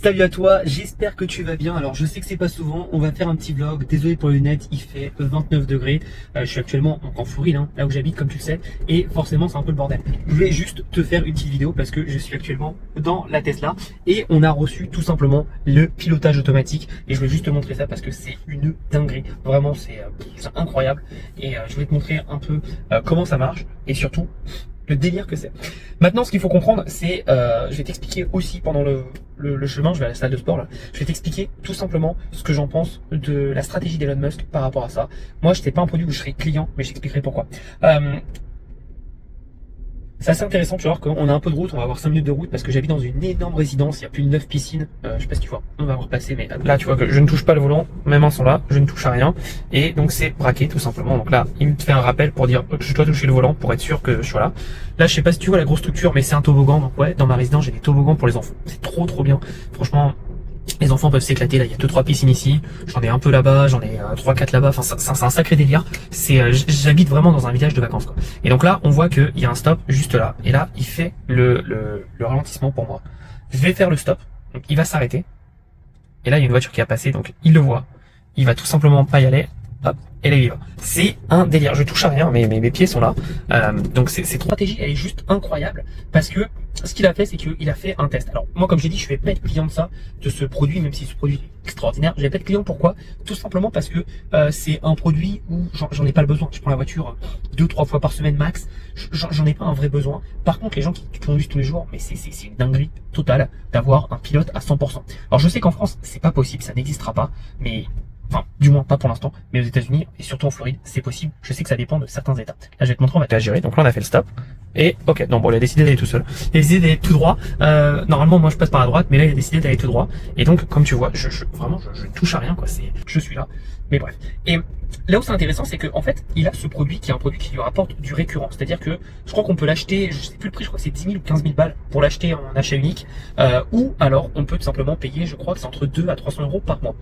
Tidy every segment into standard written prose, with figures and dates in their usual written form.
Salut à toi, j'espère que tu vas bien. Alors je sais que c'est pas souvent, on va faire un petit vlog. Désolé pour le net, il fait 29 degrés. Je suis actuellement en Floride, là où j'habite comme tu le sais. Et forcément c'est un peu le bordel. Je voulais juste te faire une petite vidéo parce que je suis actuellement dans la Tesla. Et on a reçu tout simplement le pilotage automatique. Et je voulais juste te montrer ça parce que c'est une dinguerie. Vraiment c'est incroyable. Et je voulais te montrer un peu comment ça marche. Et surtout le délire que c'est. Maintenant, ce qu'il faut comprendre, c'est, je vais t'expliquer aussi pendant le chemin, je vais à la salle de sport là, je vais t'expliquer tout simplement ce que j'en pense de la stratégie d'Elon Musk par rapport à ça. Moi, je n'étais pas un produit où je serais client, mais je t'expliquerai pourquoi. C'est assez intéressant, tu vas voir qu'on a un peu de route, on va avoir 5 minutes de route parce que j'habite dans une énorme résidence, il y a plus de 9 piscines, je sais pas si tu vois, on va repasser, mais là tu vois que je ne touche pas le volant, mes mains sont là, je ne touche à rien, et donc c'est braqué tout simplement, donc là il me fait un rappel pour dire que je dois toucher le volant pour être sûr que je suis là. Là je sais pas si tu vois la grosse structure, mais c'est un toboggan, donc ouais, dans ma résidence j'ai des toboggans pour les enfants, c'est trop bien, franchement. Les enfants peuvent s'éclater, là il y a 2-3 piscines ici, j'en ai un peu là-bas, j'en ai 3-4 là-bas, enfin c'est un sacré délire. C'est j'habite vraiment dans un village de vacances quoi. Et donc là on voit qu'il y a un stop juste là, et là il fait le ralentissement pour moi. Je vais faire le stop, donc il va s'arrêter, et là il y a une voiture qui a passé, donc il le voit, il va tout simplement pas y aller, hop, et là il y va. C'est un délire, je touche à rien, mais mes pieds sont là, donc cette stratégie elle est juste incroyable, parce que ce qu'il a fait, c'est qu'il a fait un test. Alors moi comme j'ai dit, je vais pas être client de ce produit, même si ce produit est extraordinaire. Je vais pas être client, pourquoi? Tout simplement parce que c'est un produit où j'en ai pas le besoin. Je prends la voiture 2-3 fois par semaine max, j'en ai pas un vrai besoin. Par contre les gens qui conduisent tous les jours, mais c'est une dinguerie totale d'avoir un pilote à 100%. Alors je sais qu'en France c'est pas possible, ça n'existera pas, mais enfin, du moins pas pour l'instant, mais aux États-Unis et surtout en Floride, c'est possible. Je sais que ça dépend de certains États. Là, je vais te montrer, on va te la gérer. Donc là, on a fait le stop. Et ok, non, bon, il a décidé d'aller tout seul. Il a décidé d'aller tout droit. Normalement, moi, je passe par la droite, mais là, il a décidé d'aller tout droit. Et donc, comme tu vois, vraiment, je ne touche à rien, quoi. Je suis là. Mais bref. Et là où c'est intéressant, c'est que en fait, il a ce produit qui est un produit qui lui rapporte du récurrent. C'est-à-dire que je crois qu'on peut l'acheter, je sais plus le prix, je crois que c'est 10 000 ou 15 000 balles pour l'acheter en achat unique. Ou alors, on peut tout simplement payer, je crois que c'est entre 2 à 300 euros par mois.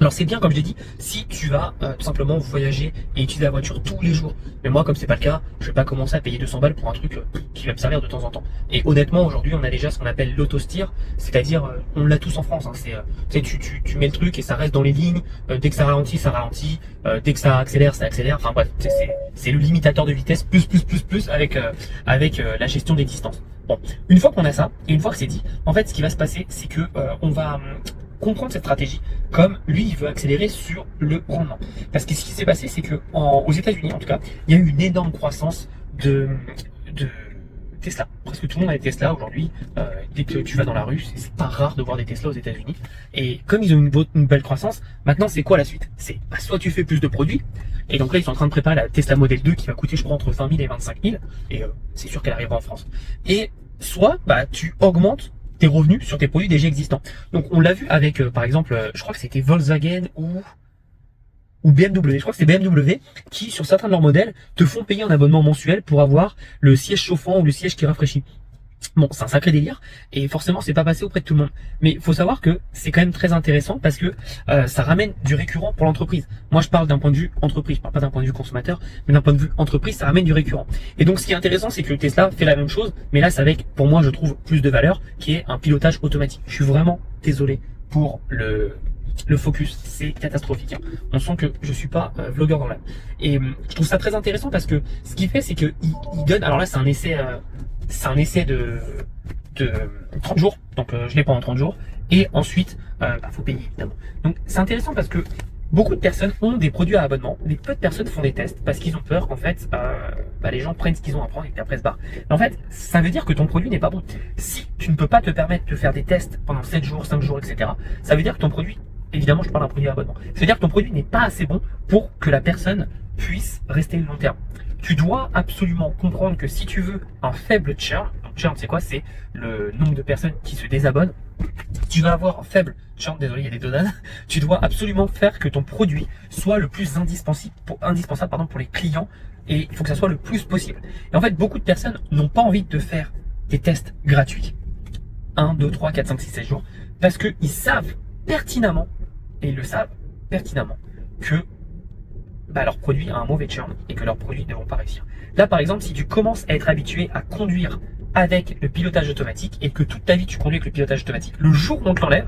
Alors c'est bien comme je l'ai dit si tu vas tout simplement voyager et utiliser la voiture tous les jours. Mais moi comme c'est pas le cas, je vais pas commencer à payer 200 balles pour un truc qui va me servir de temps en temps. Et honnêtement aujourd'hui on a déjà ce qu'on appelle l'auto-steer, c'est-à-dire on l'a tous en France. Hein, tu mets le truc et ça reste dans les lignes, dès que ça ralentit, dès que ça accélère, ça accélère. Enfin bref, c'est le limitateur de vitesse plus avec la gestion des distances. Bon, une fois qu'on a ça et une fois que c'est dit, en fait ce qui va se passer c'est que on va comprendre cette stratégie comme lui il veut accélérer sur le rendement, parce que ce qui s'est passé c'est que aux États-Unis en tout cas il y a eu une énorme croissance de Tesla. Presque tout le monde a des Tesla aujourd'hui. Dès que tu vas dans la rue, c'est pas rare de voir des Tesla aux États-Unis. Et comme ils ont une belle croissance, maintenant c'est quoi la suite? C'est soit tu fais plus de produits, et donc là ils sont en train de préparer la Tesla Model 2 qui va coûter je crois entre 20 000 et 25 000, et c'est sûr qu'elle arrivera en France. Et soit tu augmentes tes revenus sur tes produits déjà existants. Donc on l'a vu avec par exemple, je crois que c'était Volkswagen ou BMW, je crois que c'est BMW qui sur certains de leurs modèles te font payer un abonnement mensuel pour avoir le siège chauffant ou le siège qui rafraîchit. Bon, c'est un sacré délire et forcément c'est pas passé auprès de tout le monde. Mais il faut savoir que c'est quand même très intéressant parce que ça ramène du récurrent pour l'entreprise. Moi je parle d'un point de vue entreprise, je parle pas d'un point de vue consommateur, mais d'un point de vue entreprise, ça ramène du récurrent. Et donc ce qui est intéressant c'est que le Tesla fait la même chose, mais là c'est avec, pour moi je trouve, plus de valeur, qui est un pilotage automatique. Je suis vraiment désolé pour le focus, c'est catastrophique. Hein. On sent que je suis pas vlogueur dans l'âme. Et je trouve ça très intéressant parce que ce qu'il fait c'est que il donne, alors là c'est un essai de 30 jours, donc je l'ai pendant 30 jours, et ensuite faut payer évidemment. Donc c'est intéressant parce que beaucoup de personnes ont des produits à abonnement, mais peu de personnes font des tests parce qu'ils ont peur qu'en fait les gens prennent ce qu'ils ont à prendre et qu'après se barrent. Mais en fait ça veut dire que ton produit n'est pas bon. Si tu ne peux pas te permettre de faire des tests pendant 7 jours, 5 jours, etc., ça veut dire que ton produit, évidemment je parle d'un produit à abonnement, ça veut dire que ton produit n'est pas assez bon pour que la personne puisse rester le long terme. Tu dois absolument comprendre que si tu veux un faible churn, churn c'est quoi? C'est le nombre de personnes qui se désabonnent. Tu vas avoir un faible churn, désolé il y a des donanes, tu dois absolument faire que ton produit soit le plus indispensable pour les clients, et il faut que ça soit le plus possible. Et en fait beaucoup de personnes n'ont pas envie de faire des tests gratuits 1, 2, 3, 4, 5, 6, 7 jours parce qu'ils savent pertinemment, et ils le savent pertinemment, que leur produit a un mauvais churn et que leurs produits ne vont pas réussir. Là par exemple si tu commences à être habitué à conduire avec le pilotage automatique et que toute ta vie tu conduis avec le pilotage automatique, le jour où on te l'enlève,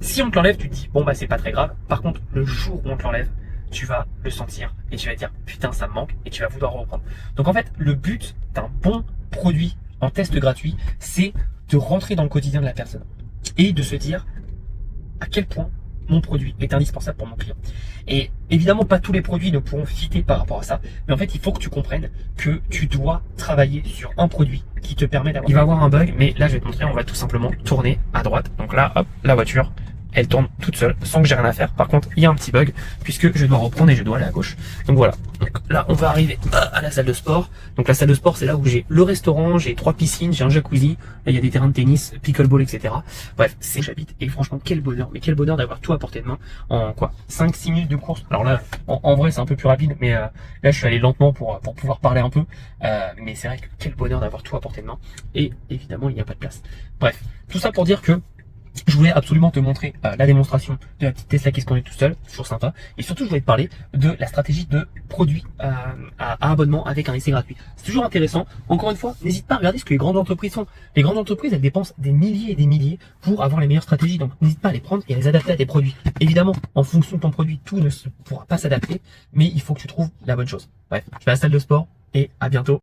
si on te l'enlève, tu te dis bon bah c'est pas très grave. Par contre, le jour où on te l'enlève, tu vas le sentir et tu vas te dire putain ça me manque et tu vas vouloir reprendre. Donc en fait, le but d'un bon produit en test gratuit, c'est de rentrer dans le quotidien de la personne et de se dire à quel point mon produit est indispensable pour mon client. Et évidemment, pas tous les produits ne pourront fitter par rapport à ça, mais en fait, il faut que tu comprennes que tu dois travailler sur un produit qui te permet d'avoir... Il va avoir un bug, mais là, je vais te montrer, on va tout simplement tourner à droite. Donc là, hop, la voiture, elle tourne toute seule, sans que j'ai rien à faire. Par contre, il y a un petit bug, puisque je dois reprendre et je dois aller à gauche. Donc voilà. Donc là, on va arriver à la salle de sport. Donc la salle de sport, c'est là où j'ai le restaurant, j'ai 3 piscines, j'ai un jacuzzi, là, il y a des terrains de tennis, pickleball, etc. Bref, c'est où j'habite. Et franchement, quel bonheur. Mais quel bonheur d'avoir tout à portée de main en quoi 5-6 minutes de course. Alors là, en vrai, c'est un peu plus rapide, mais là, je suis allé lentement pour pouvoir parler un peu. Mais c'est vrai que quel bonheur d'avoir tout à portée de main. Et évidemment, il n'y a pas de place. Bref, tout ça pour dire que je voulais absolument te montrer la démonstration de la petite Tesla qui se conduit tout seul, toujours sympa. Et surtout, je voulais te parler de la stratégie de produit à abonnement avec un essai gratuit. C'est toujours intéressant. Encore une fois, n'hésite pas à regarder ce que les grandes entreprises font. Les grandes entreprises, elles dépensent des milliers et des milliers pour avoir les meilleures stratégies. Donc, n'hésite pas à les prendre et à les adapter à tes produits. Évidemment, en fonction de ton produit, tout ne pourra pas s'adapter, mais il faut que tu trouves la bonne chose. Bref, je vais à la salle de sport et à bientôt.